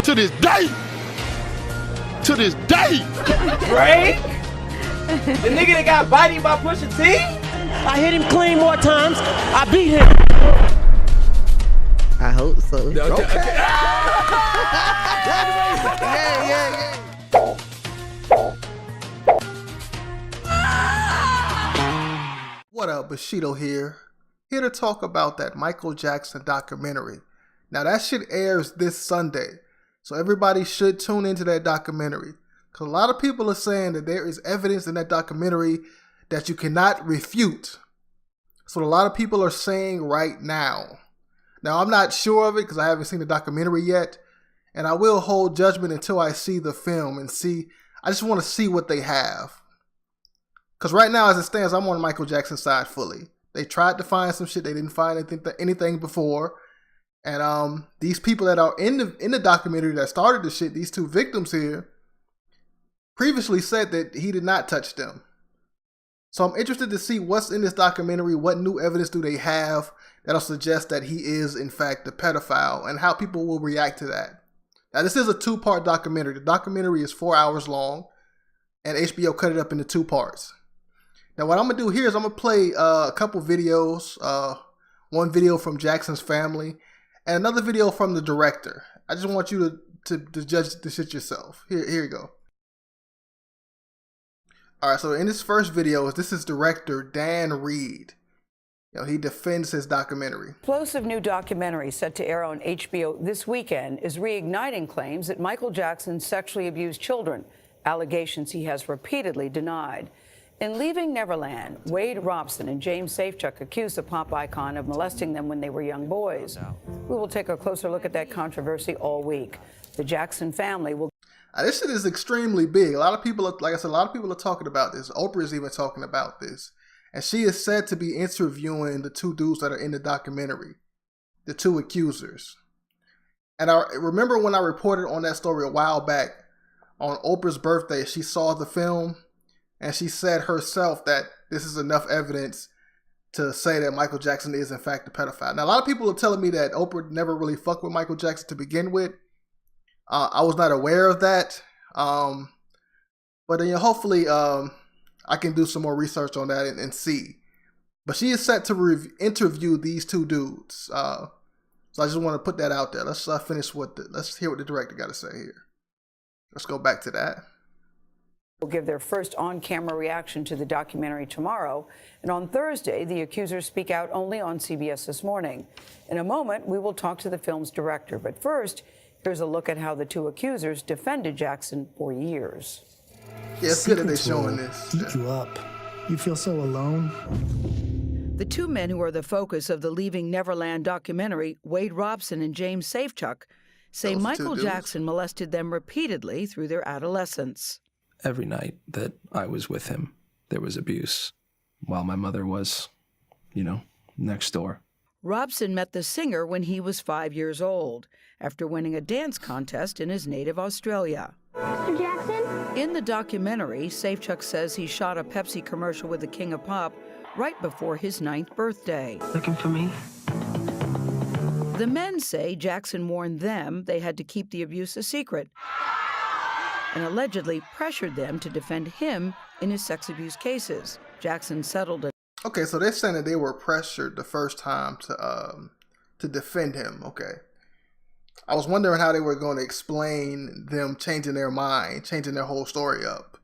To this day. Drake? The nigga that got bodied by Pusha T? I hit him clean more times. I beat him. I hope so. Okay. What up, Bushido here to talk about that Michael Jackson documentary. Now that shit airs this Sunday, so everybody should tune into that documentary. Because a lot of people are saying that there is evidence in that documentary that you cannot refute. That's what a lot of people are saying right now. Now, I'm not sure of it because I haven't seen the documentary yet. And I will hold judgment until I see the film and see. I just want to see what they have. Because right now, as it stands, I'm on Michael Jackson's side fully. They tried to find some shit. They didn't find anything before. And these people that are in the documentary that started the shit, these two victims here, previously said that he did not touch them. So I'm interested to see what's in this documentary. What new evidence do they have that'll suggest that he is, in fact, a pedophile, and how people will react to that. Now, this is a 2-part documentary. The documentary is 4 hours long, and HBO cut it up into 2 parts. Now, what I'm going to do here is I'm going to play a couple videos. One video from Jackson's family, and another video from the director. I just want you to judge the shit yourself. Here you go. Alright, so in this first video, this is director Dan Reed. He defends his documentary. Explosive new documentary set to air on HBO this weekend is reigniting claims that Michael Jackson sexually abused children, allegations he has repeatedly denied. In Leaving Neverland, Wade Robson and James Safechuck accused the pop icon of molesting them when they were young boys. We will take a closer look at that controversy all week. The Jackson family will... This shit is extremely big. A lot of people, like I said, a lot of people are talking about this. Oprah is even talking about this. And she is said to be interviewing the 2 dudes that are in the documentary, the 2 accusers. And I remember when I reported on that story a while back, on Oprah's birthday, she saw the film and she said herself that this is enough evidence to say that Michael Jackson is in fact a pedophile. Now, a lot of people are telling me that Oprah never really fucked with Michael Jackson to begin with. I was not aware of that. But then hopefully I can do some more research on that and see. But she is set to interview these 2 dudes. So I just want to put that out there. Let's finish let's hear what the director got to say here. Let's go back to that. Will give their first on-camera reaction to the documentary tomorrow. And on Thursday, the accusers speak out only on CBS This Morning. In a moment, we will talk to the film's director. But first, here's a look at how the 2 accusers defended Jackson for years. Yeah, it's good that they're showing this. Eat you up. You feel so alone. The 2 men who are the focus of the Leaving Neverland documentary, Wade Robson and James Safechuck, say Michael Jackson molested them repeatedly through their adolescence. Every night that I was with him, there was abuse, while my mother was, next door. Robson met the singer when he was 5 years old, after winning a dance contest in his native Australia. Mr. Jackson? In the documentary, Safechuck says he shot a Pepsi commercial with the King of Pop right before his 9th birthday. Looking for me? The men say Jackson warned them they had to keep the abuse a secret and allegedly pressured them to defend him in his sex abuse cases. Jackson settled it. Okay, so they're saying that they were pressured the first time to defend him. Okay. I was wondering how they were going to explain them changing their mind, changing their whole story up.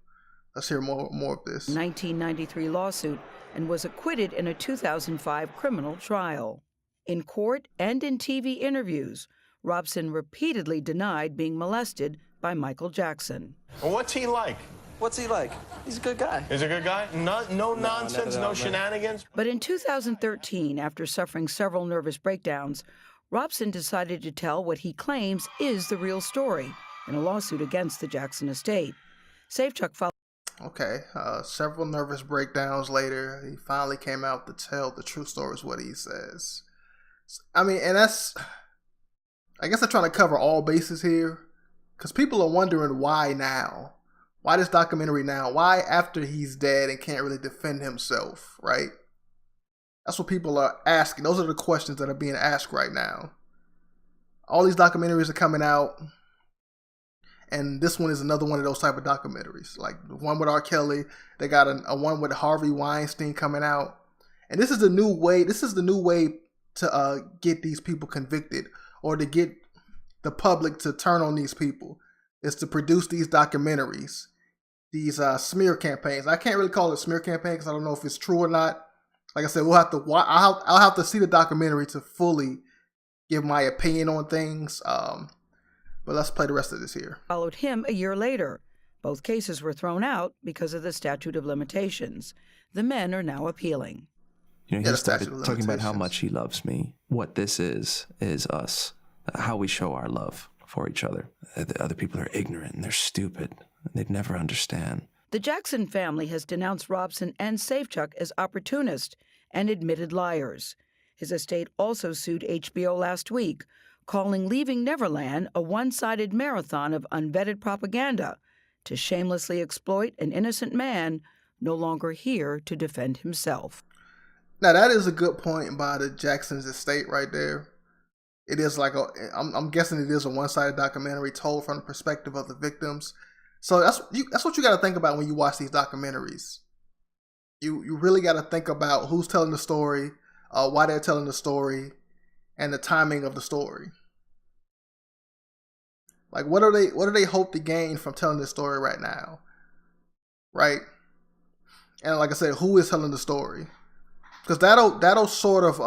Let's hear more of this. 1993 lawsuit and was acquitted in a 2005 criminal trial. In court and in TV interviews, Robson repeatedly denied being molested by Michael Jackson. Well, what's he like? What's he like? He's a good guy. He's a good guy? No nonsense, no shenanigans? But in 2013, after suffering several nervous breakdowns, Robson decided to tell what he claims is the real story in a lawsuit against the Jackson estate. Safechuck followed. Okay, several nervous breakdowns later, he finally came out to tell the true story is what he says. I mean, and that's, I guess I'm trying to cover all bases here, because people are wondering why now? Why this documentary now? Why after he's dead and can't really defend himself, right? That's what people are asking. Those are the questions that are being asked right now. All these documentaries are coming out. And this one is another one of those type of documentaries. Like the one with R. Kelly, they got a one with Harvey Weinstein coming out. And this is the new way. This is the new way to get these people convicted, or to get the public to turn on these people, is to produce these documentaries, these smear campaigns. I can't really call it a smear campaign because I don't know if it's true or not. Like I said, we'll have to. I'll have to see the documentary to fully give my opinion on things. But let's play the rest of this here. Followed him a year later. Both cases were thrown out because of the statute of limitations. The men are now appealing. You know, he started talking about how much he loves me. What this is us. How we show our love for each other. The other people are ignorant and they're stupid. They'd never understand. The Jackson family has denounced Robson and Safechuck as opportunists and admitted liars. His estate also sued HBO last week, calling Leaving Neverland a one-sided marathon of unvetted propaganda to shamelessly exploit an innocent man no longer here to defend himself. Now, that is a good point by the Jackson's estate right there. It is like I'm guessing it is a one-sided documentary told from the perspective of the victims. So that's what you got to think about when you watch these documentaries. You really got to think about who's telling the story, why they're telling the story, and the timing of the story. Like, what do they hope to gain from telling this story right now? Right? And like I said, who is telling the story? Because that'll sort of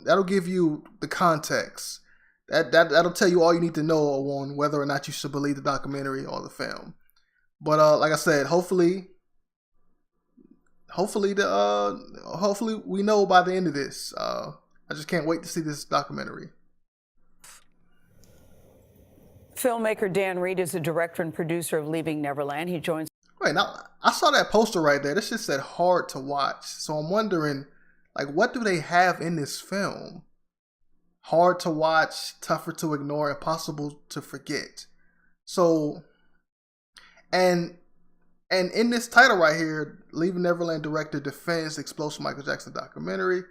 that'll give you the context. That'll tell you all you need to know on whether or not you should believe the documentary or the film. But like I said, hopefully we know by the end of this. I just can't wait to see this documentary. Filmmaker Dan Reed is the director and producer of Leaving Neverland. He joins. Wait, now I saw that poster right there. This just said hard to watch. So I'm wondering, like, what do they have in this film? Hard to watch, tougher to ignore, impossible to forget. So, and in this title right here, Leaving Neverland Director Defends Explosive Michael Jackson Documentary.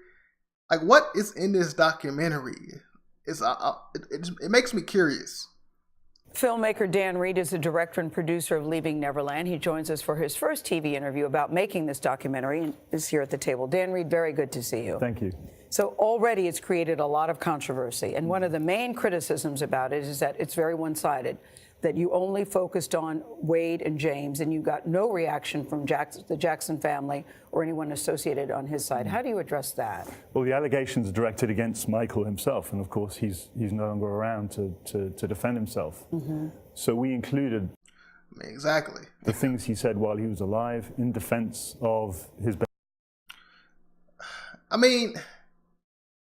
Like, what is in this documentary? It makes me curious. Filmmaker Dan Reed is the director and producer of Leaving Neverland. He joins us for his first TV interview about making this documentary and is here at the table. Dan Reed, very good to see you. Thank you. So already it's created a lot of controversy. And one of the main criticisms about it is that it's very one-sided, that you only focused on Wade and James and you got no reaction from the Jackson family or anyone associated on his side. How do you address that? Well, the allegations are directed against Michael himself, and of course he's no longer around to defend himself. Mm-hmm. So we included exactly the things he said while he was alive in defense of his. I mean,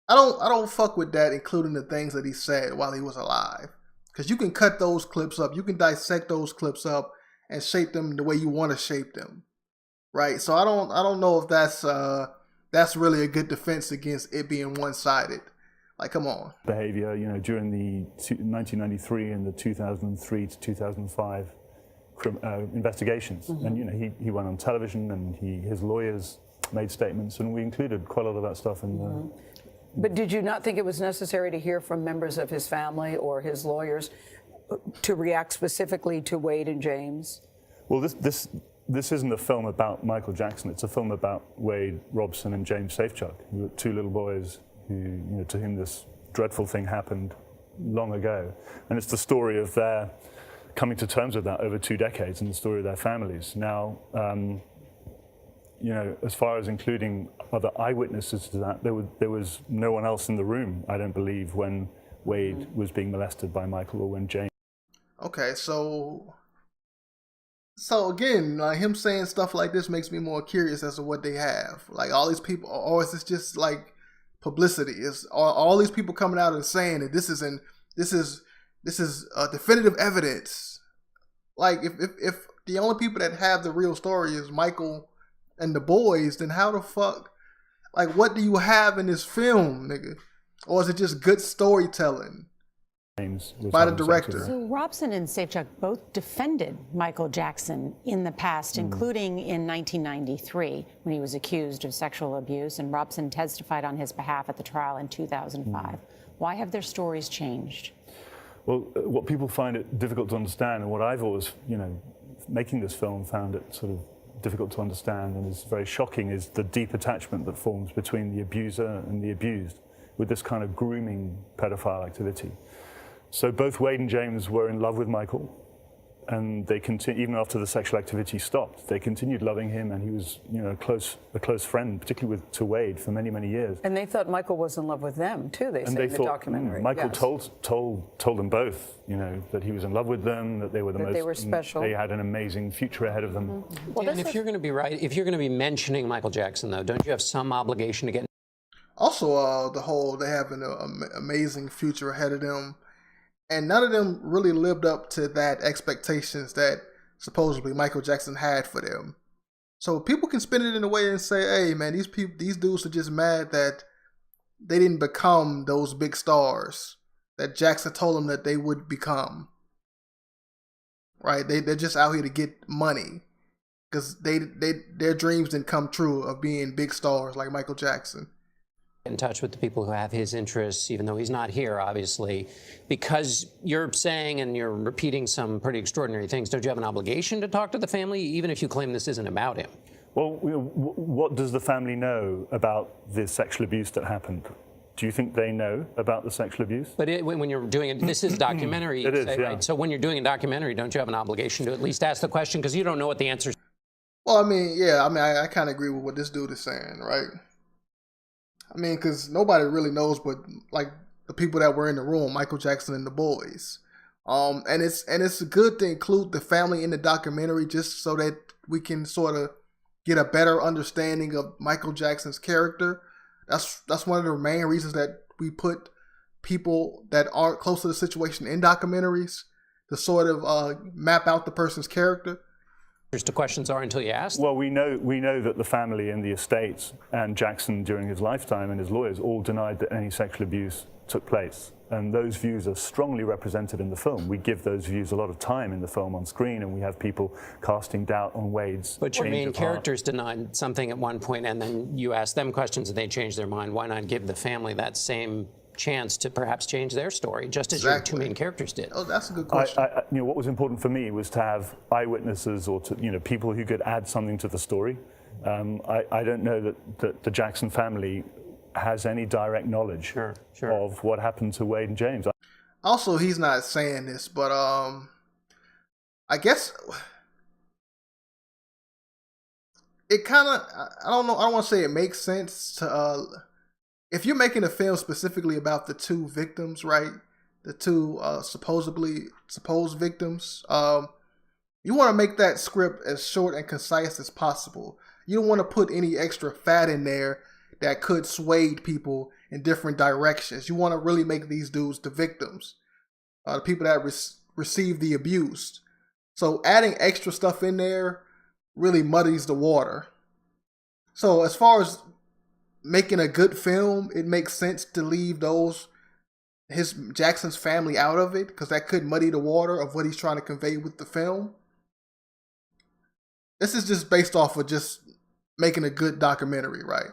I don't fuck with that, including the things that he said while he was alive. Because you can cut those clips up, you can dissect those clips up and shape them the way you want to shape them, right? So I don't know if that's really a good defense against it being one-sided. Like, come on. Behavior, during the 1993 and the 2003 to 2005 investigations, mm-hmm. and he went on television and his lawyers made statements, and we included quite a lot of that stuff in mm-hmm. But did you not think it was necessary to hear from members of his family or his lawyers to react specifically to Wade and James? Well, this isn't a film about Michael Jackson. It's a film about Wade, Robson, and James Safechuck, who were two little boys who, to whom this dreadful thing happened long ago. And it's the story of their coming to terms with that over 2 decades, and the story of their families. Now, as far as including other eyewitnesses to that, there was no one else in the room, I don't believe, when Wade was being molested by Michael or when James. Okay, so again, him saying stuff like this makes me more curious as to what they have. Like, all these people, or is this just like publicity? Is all these people coming out and saying that this is definitive evidence? Like, if the only people that have the real story is Michael and the boys, then how the fuck, like, what do you have in this film, nigga? Or is it just good storytelling by the director? So Robson and Safechuck both defended Michael Jackson in the past, including in 1993 when he was accused of sexual abuse, and Robson testified on his behalf at the trial in 2005. Why have their stories changed? Well, what people find it difficult to understand, and what I've always, making this film, found it sort of difficult to understand and is very shocking, is the deep attachment that forms between the abuser and the abused with this kind of grooming pedophile activity. So both Wade and James were in love with Michael, and they even after the sexual activity stopped, they continued loving him, and he was, a close friend, particularly to Wade, for many, many years. And they thought Michael was in love with them too. They say in the documentary. Michael told them both, that he was in love with them, that they were they were special. They had an amazing future ahead of them. Well, and if you're going to be mentioning Michael Jackson, though, don't you have some obligation to get? Also, they have an amazing future ahead of them. And none of them really lived up to that expectations that supposedly Michael Jackson had for them. So people can spin it in a way and say, hey, man, these dudes are just mad that they didn't become those big stars that Jackson told them that they would become. Right? They're just out here to get money because their dreams didn't come true of being big stars like Michael Jackson. In touch with the people who have his interests, even though he's not here, obviously, because you're saying and you're repeating some pretty extraordinary things. Don't you have an obligation to talk to the family, even if you claim this isn't about him? Well, what does the family know about the sexual abuse that happened? Do you think they know about the sexual abuse? But when you're doing it, this is a documentary, it is, say, yeah. Right? So when you're doing a documentary, don't you have an obligation to at least ask the question, because you don't know what the answer is? Well, I kind of agree with what this dude is saying, right? Because nobody really knows but like the people that were in the room, Michael Jackson and the boys. And it's good to include the family in the documentary just so that we can sort of get a better understanding of Michael Jackson's character. That's one of the main reasons that we put people that aren't close to the situation in documentaries to sort of map out the person's character. The questions are until you ask. Well, we know that the family and the estates and Jackson during his lifetime and his lawyers all denied that any sexual abuse took place. And those views are strongly represented in the film. We give those views a lot of time in the film on screen, and we have people casting doubt on Wade's. But your main characters denied something at one point, and then you ask them questions and they change their mind. Why not give the family that same chance to perhaps change their story, just as your two main characters did? Oh, that's a good question. What was important for me was to have eyewitnesses or people who could add something to the story. I don't know that the Jackson family has any direct knowledge of what happened to Wade and James. Also, he's not saying this, but I guess it kind of, I don't want to say it makes sense to, if you're making a film specifically about the two victims, right? The two supposed victims, you want to make that script as short and concise as possible. You don't want to put any extra fat in there that could sway people in different directions. You want to really make these dudes the victims, the people that receive the abuse. So adding extra stuff in there really muddies the water. So as far as making a good film, it makes sense to leave Jackson's family out of it, because that could muddy the water of what he's trying to convey with the film. This is just based off of just making a good documentary, right?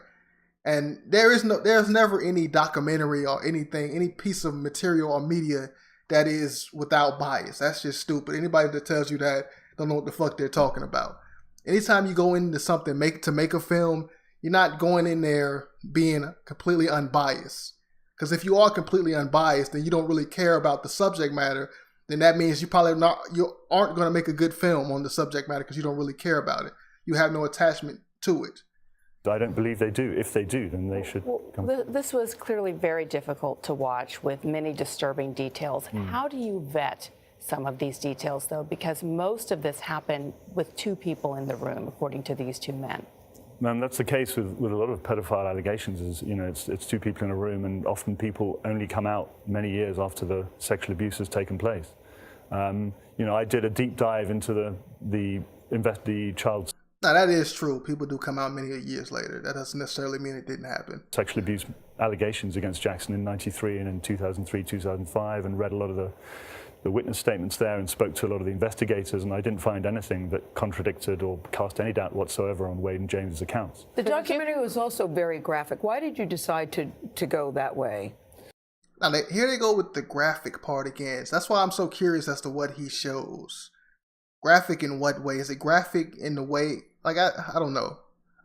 And there's never any documentary or anything, any piece of material or media that is without bias. That's just stupid. Anybody that tells you that don't know what the fuck they're talking about. Anytime you go into something to make a film, you're not going in there being completely unbiased. Because if you are completely unbiased, then you don't really care about the subject matter. Then that means you aren't going to make a good film on the subject matter because you don't really care about it. You have no attachment to it. I don't believe they do. If they do, then they should come. This was clearly very difficult to watch with many disturbing details. How do you vet some of these details, though? Because most of this happened with two people in the room, according to these two men. And that's the case with a lot of pedophile allegations. It's two people in a room, and often people only come out many years after the sexual abuse has taken place. I did a deep dive into the child's. Now, that is true. People do come out many years later. That doesn't necessarily mean it didn't happen. Sexual abuse allegations against Jackson in '93 and in 2003, 2005, and read a lot of the witness statements there and spoke to a lot of the investigators, and I didn't find anything that contradicted or cast any doubt whatsoever on Wade and James's accounts. The documentary was also very graphic. Why did you decide to go that way? Now, here they go with the graphic part again. So that's why I'm so curious as to what he shows. Graphic in what way? Is it graphic in the way, like, I don't know.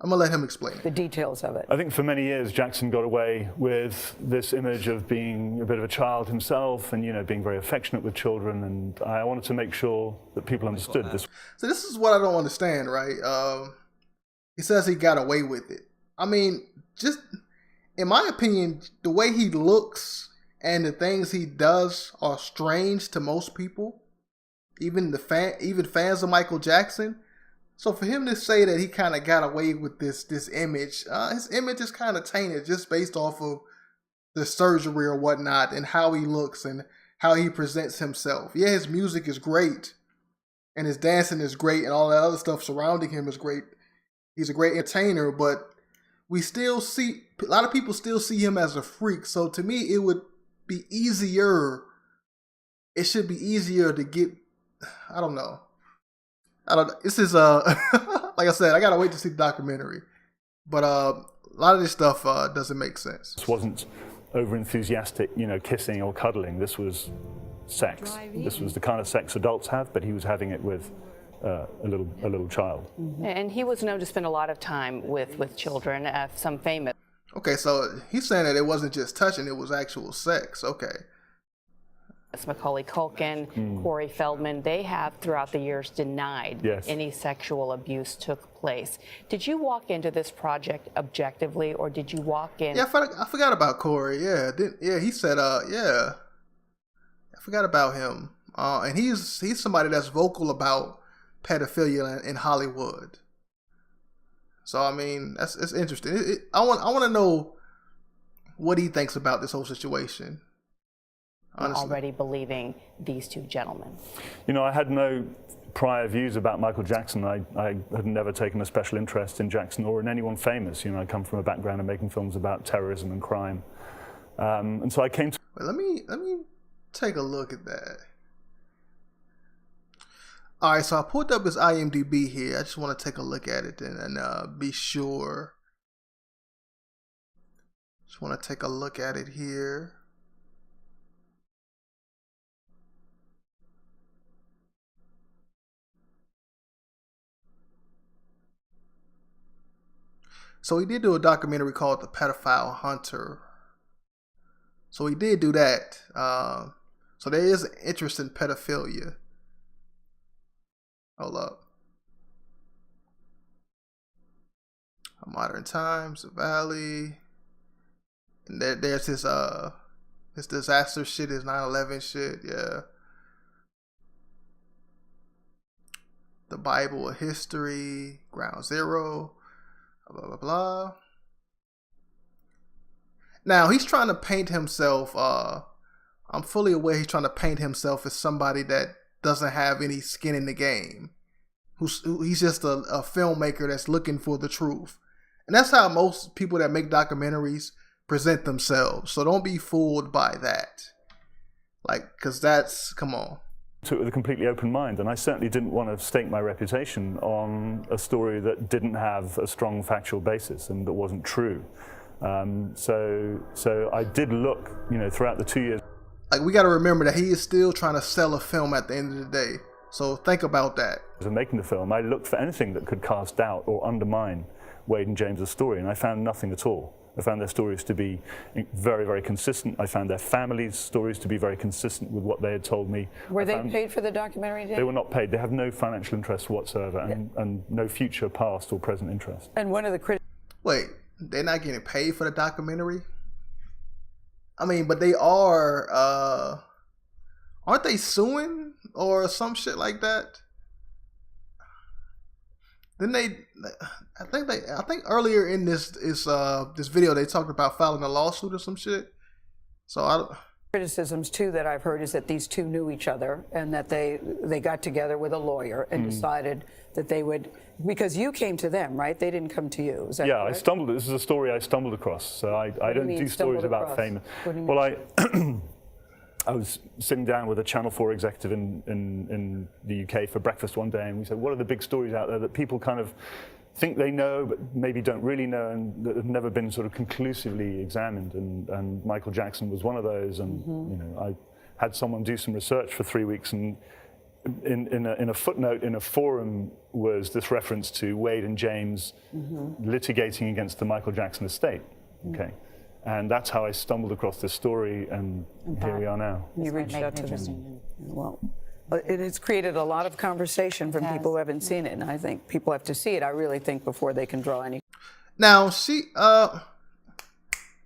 I'm going to let him explain it. The details of it. I think for many years, Jackson got away with this image of being a bit of a child himself and, you know, being very affectionate with children. And I wanted to make sure that people understood this. So this is what I don't understand, right? He says he got away with it. I mean, just in my opinion, the way he looks and the things he does are strange to most people, even fans of Michael Jackson. So for him to say that he kind of got away with this image, his image is kind of tainted just based off of the surgery or whatnot and how he looks and how he presents himself. Yeah, his music is great and his dancing is great and all that other stuff surrounding him is great. He's a great entertainer, but we still see, a lot of people still see him as a freak. So to me, it would be easier. It should be easier to get, I don't know. This is like I said, I gotta wait to see the documentary. But a lot of this stuff doesn't make sense. This wasn't over enthusiastic, you know, kissing or cuddling. This was sex. This was the kind of sex adults have, but he was having it with a little child. Mm-hmm. And he was known to spend a lot of time with children, some famous. Okay, so he's saying that it wasn't just touching, it was actual sex. Okay. Macaulay Culkin, Corey Feldman, they have throughout the years denied any sexual abuse took place. Did you walk into this project objectively, or did you walk in? Yeah, I forgot about Corey. Yeah, he said, I forgot about him. And he's somebody that's vocal about pedophilia in Hollywood. So I mean, it's interesting. I want to know what he thinks about this whole situation. Honestly. Already believing these two gentlemen. You know, I had no prior views about Michael Jackson. I had never taken a special interest in Jackson or in anyone famous. You know, I come from a background of making films about terrorism and crime, and so I came to. Wait, let me take a look at that. All right, so I pulled up his IMDb here. I just want to take a look at it and be sure. Just want to take a look at it here. So he did do a documentary called The Pedophile Hunter. So he did do that. So there is an interest in pedophilia. Hold up. Modern Times, The Valley. And there's his disaster shit, his 9/11 shit, yeah. The Bible of History, Ground Zero. Blah, blah, blah. Now, he's trying to paint himself, I'm fully aware he's trying to paint himself as somebody that doesn't have any skin in the game. He's just a filmmaker that's looking for the truth. And that's how most people that make documentaries present themselves. So don't be fooled by that. Like, because that's, come on. To it with a completely open mind, and I certainly didn't want to stake my reputation on a story that didn't have a strong factual basis and that wasn't true. So I did look, you know, throughout the 2 years. Like, we got to remember that he is still trying to sell a film at the end of the day. So think about that. As I'm making the film, I looked for anything that could cast doubt or undermine Wade and James's story, and I found nothing at all. I found their stories to be very, very consistent. I found their families' stories to be very consistent with what they had told me. Were they paid for the documentary? They were not paid. They have no financial interest whatsoever, and no future, past, or present interest. And one of the critics. Wait, they're not getting paid for the documentary? I mean, but they are. Aren't they suing or some shit like that? Then I think earlier in this video they talked about filing a lawsuit or some shit. So criticisms too that I've heard is that these two knew each other and that they got together with a lawyer and decided that they would, because you came to them, right? They didn't come to you. Is that correct? This is a story I stumbled across. So I don't do stories about fame. Well, I was sitting down with a Channel 4 executive in the UK for breakfast one day, and we said, what are the big stories out there that people kind of think they know, but maybe don't really know, and that have never been sort of conclusively examined. And Michael Jackson was one of those. And you know, I had someone do some research for 3 weeks, and in a footnote in a forum was this reference to Wade and James litigating against the Michael Jackson estate. Okay. And that's how I stumbled across this story, and here we are now. You reached out to them. Well, it has created a lot of conversation from people who haven't seen it, and I think people have to see it, I really think, before they can draw any. Now, she,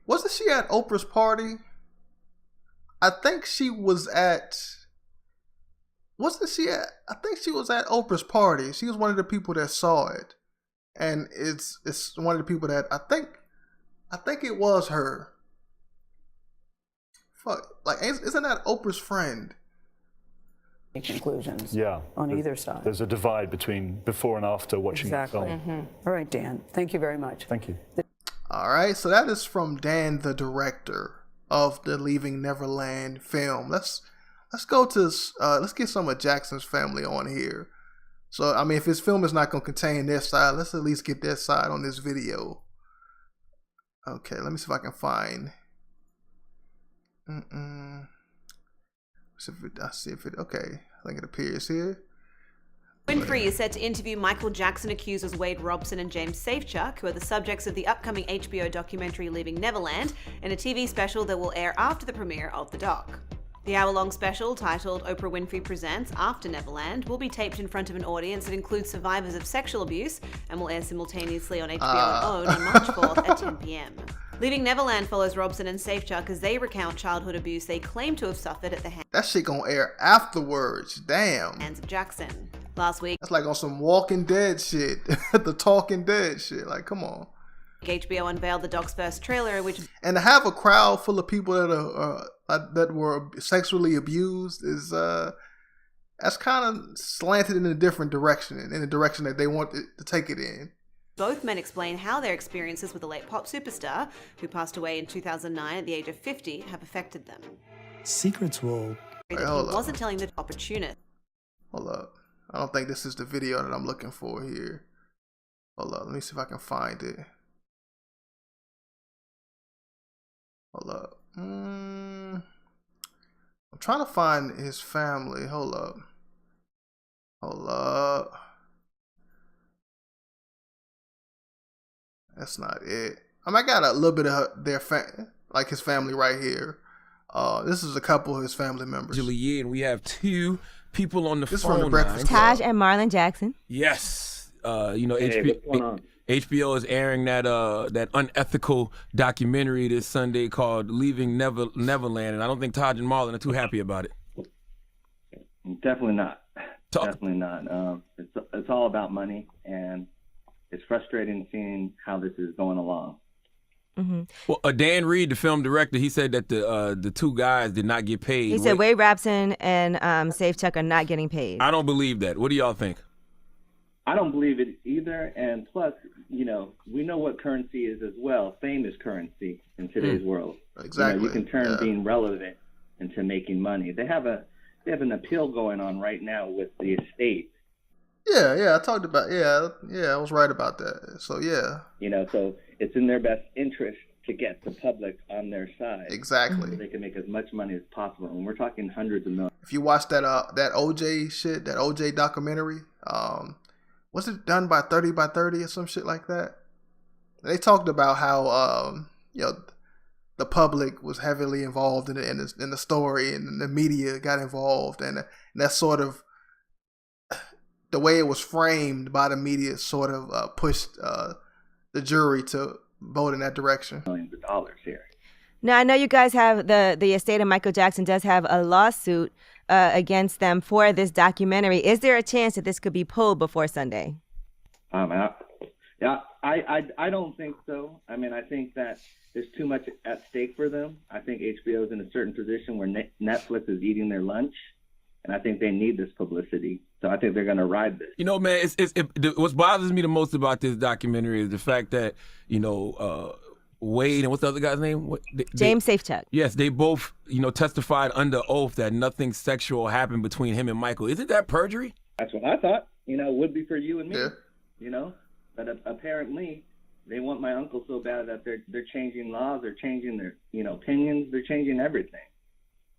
wasn't she at Oprah's party? I think she was at, I think she was at Oprah's party. She was one of the people that saw it. And it's one of the people that I think it was her. Fuck, like, isn't that Oprah's friend? Conclusions. Yeah. On either side. There's a divide between before and after watching the film. All right, Dan. Thank you very much. Thank you. All right, so that is from Dan, the director of the Leaving Neverland film. Let's go to let's get some of Jackson's family on here. So I mean, if his film is not going to contain their side, let's at least get their side on this video. Okay, let me see if I can find. Okay, I think it appears here. Winfrey is set to interview Michael Jackson accusers Wade Robson and James Safechuck, who are the subjects of the upcoming HBO documentary Leaving Neverland, in a TV special that will air after the premiere of the doc. The hour-long special, titled Oprah Winfrey Presents After Neverland, will be taped in front of an audience that includes survivors of sexual abuse and will air simultaneously on HBO and OWN on March 4th at 10 p.m. Leaving Neverland follows Robson and Safechuck as they recount childhood abuse they claim to have suffered at the hands. That shit gonna air afterwards. Damn. Hands of Jackson. Last week, that's like on some Walking Dead shit. The Talking Dead shit. Like, come on. HBO unveiled the doc's first trailer, which and to have a crowd full of people that were sexually abused is that's kind of slanted in a different direction, in a direction that they want to take it in. Both men explain how their experiences with the late pop superstar, who passed away in 2009 at the age of 50, have affected them. Secrets will. He wasn't telling the opportunist. Hold up. I don't think this is the video that I'm looking for here. Hold up. Let me see if I can find it. Hold up. I'm trying to find his family. Hold up. Hold up. That's not it. I got a little bit of their like his family right here. This is a couple of his family members. Julie, and we have two people on the this phone. From the Breakfast Taj and Marlon Jackson. Yes. Hey, HBO is airing that unethical documentary this Sunday called Leaving Neverland, and I don't think Taj and Marlon are too happy about it. Definitely not. Definitely not. It's all about money, and it's frustrating seeing how this is going along. Mm-hmm. Well, Dan Reed, the film director, he said that the two guys did not get paid. He said Wade Robson and Safechuck are not getting paid. I don't believe that. What do y'all think? I don't believe it either, and plus, we know what currency is as well. Fame is currency in today's world. Exactly. You can turn being relevant into making money. They have an appeal going on right now with the estate. Yeah, I talked about I was right about that. So yeah. So it's in their best interest to get the public on their side. Exactly. So they can make as much money as possible. And we're talking hundreds of millions. If you watch that OJ shit, that OJ documentary, was it done by 30 by 30 or some shit like that? They talked about how the public was heavily involved in the story, and the media got involved, and that sort of the way it was framed by the media sort of pushed the jury to vote in that direction. Millions of dollars here. Now, I know you guys have the estate of Michael Jackson does have a lawsuit against them for this documentary. Is there a chance that this could be pulled before Sunday? I don't think so. I mean, I think that there's too much at stake for them. I think HBO is in a certain position where Netflix is eating their lunch, and I think they need this publicity. So I think they're going to ride this. Man, what bothers me the most about this documentary is the fact that, Wade and what's the other guy's name? James Safechuck. Yes, they both, testified under oath that nothing sexual happened between him and Michael. Isn't that perjury? That's what I thought. Would be for you and me. Yeah. But apparently, they want my uncle so bad that they're changing laws, they're changing their opinions, they're changing everything,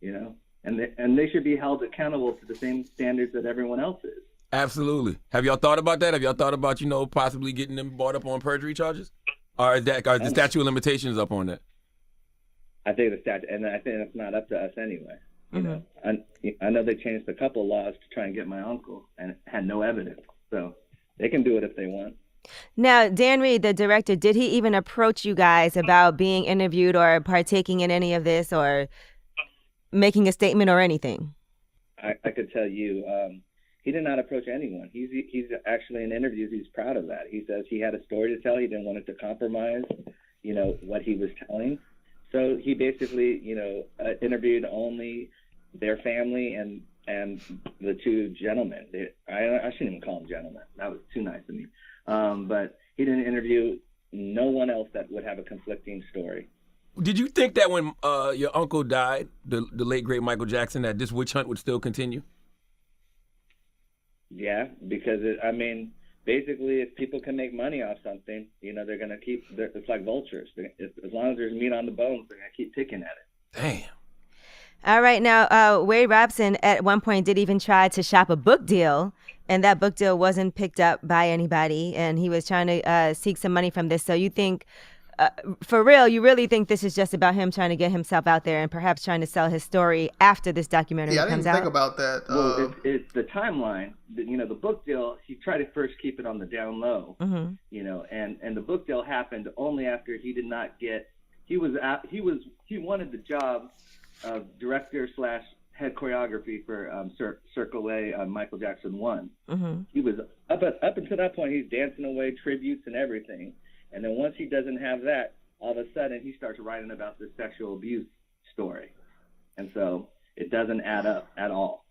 and they should be held accountable to the same standards that everyone else is. Absolutely. Have y'all thought about that? Have y'all thought about possibly getting them brought up on perjury charges, or are the statute of limitations up on that? I think the statute, and I think it's not up to us anyway. I know they changed a couple of laws to try and get my uncle, and had no evidence, so they can do it if they want. Now, Dan Reed, the director, did he even approach you guys about being interviewed or partaking in any of this or making a statement or anything? I could tell you, he did not approach anyone. He's actually in interviews, he's proud of that. He says he had a story to tell. He didn't want it to compromise, what he was telling. So he basically, interviewed only their family and the two gentlemen. I shouldn't even call them gentlemen. That was too nice of me. But he didn't interview no one else that would have a conflicting story. Did you think that when your uncle died, the late great Michael Jackson, that this witch hunt would still continue? Yeah, because basically, if people can make money off something, they're gonna keep. It's like vultures. As long as there's meat on the bones, they're gonna keep picking at it. Damn. All right, now Wade Robson at one point did even try to shop a book deal, and that book deal wasn't picked up by anybody, and he was trying to seek some money from this. So you think, for real, you really think this is just about him trying to get himself out there and perhaps trying to sell his story after this documentary comes out? Yeah, I didn't think about that. Well, it's the timeline. The book deal, he tried to first keep it on the down low, and the book deal happened only after he did not get. He wanted the job of director/head choreography for Circle A Michael Jackson 1. He was up until that point, he's dancing away tributes and everything. And then once he doesn't have that, all of a sudden he starts writing about this sexual abuse story. And so it doesn't add up at all.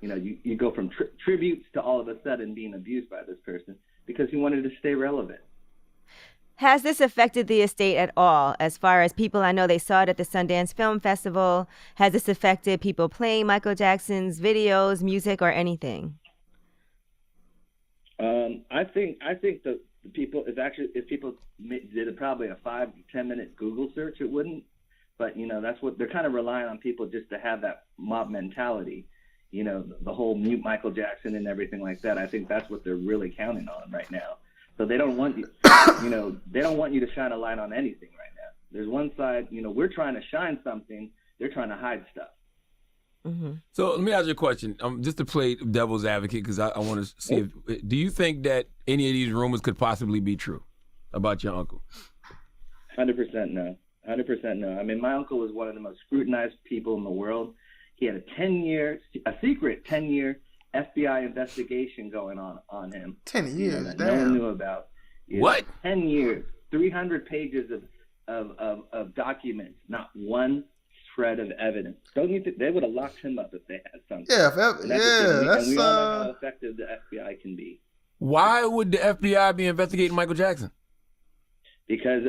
You go from tributes to all of a sudden being abused by this person because he wanted to stay relevant. Has this affected the estate at all? As far as people, I know they saw it at the Sundance Film Festival. Has this affected people playing Michael Jackson's videos, music, or anything? I think the people, if people did probably a 5 to 10 minute Google search, it wouldn't. But that's what they're kind of relying on, people just to have that mob mentality. The whole mute Michael Jackson and everything like that. I think that's what they're really counting on right now. So they don't want you, they don't want you to shine a light on anything right now. There's one side, we're trying to shine something. They're trying to hide stuff. So let me ask you a question, just to play devil's advocate, because I want to see do you think that any of these rumors could possibly be true about your uncle? 100% no. 100% no. My uncle was one of the most scrutinized people in the world. He had a secret 10-year FBI investigation going on him. 10 years, that damn. No one knew about. What? 10 years, 300 pages of documents, not one shred of evidence. Don't you think they would have locked him up if they had something? Yeah, and we all know how effective the FBI can be. Why would the FBI be investigating Michael Jackson? Because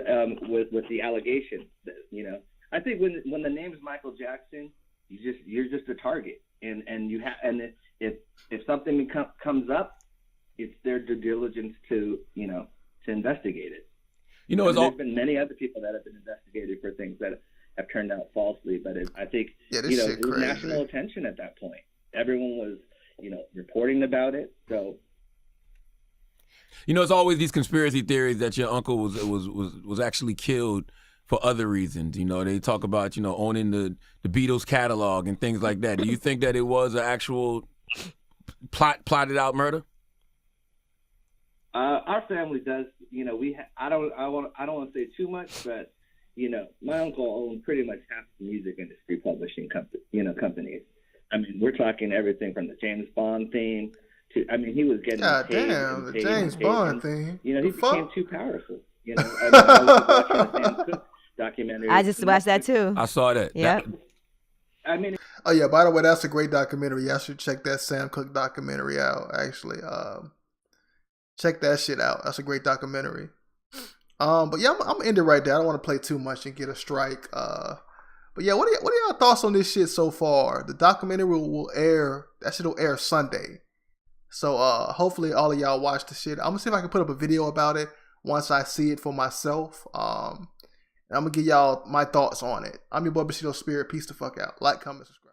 with the allegations, I think when the name's Michael Jackson, you're just a target, and if something comes up, it's their due diligence to investigate it. There's been many other people that have been investigated for things that have turned out falsely, but I think it was national attention at that point. Everyone was reporting about it. So it's always these conspiracy theories that your uncle was actually killed for other reasons. They talk about owning the Beatles catalog and things like that. Do you think that it was an actual plotted out murder? Our family does. I don't want to say too much, but my uncle owned pretty much half the music industry publishing companies. We're talking everything from the James Bond theme to. He was getting paid. The James Bond theme. He became too powerful. I was watching the Sam Cooke documentary. I just watched that too. I saw that. Yeah. Oh yeah. By the way, that's a great documentary. I should check that Sam Cooke documentary out. Actually, check that shit out. That's a great documentary. But yeah, I'm gonna end it right there. I don't want to play too much and get a strike. But yeah, what are y'all thoughts on this shit so far? The documentary will air. That shit will air Sunday. So hopefully all of y'all watch the shit. I'm gonna see if I can put up a video about it once I see it for myself. And I'm gonna give y'all my thoughts on it. I'm your boy Bushido Spirit. Peace the fuck out. Like, comment, subscribe.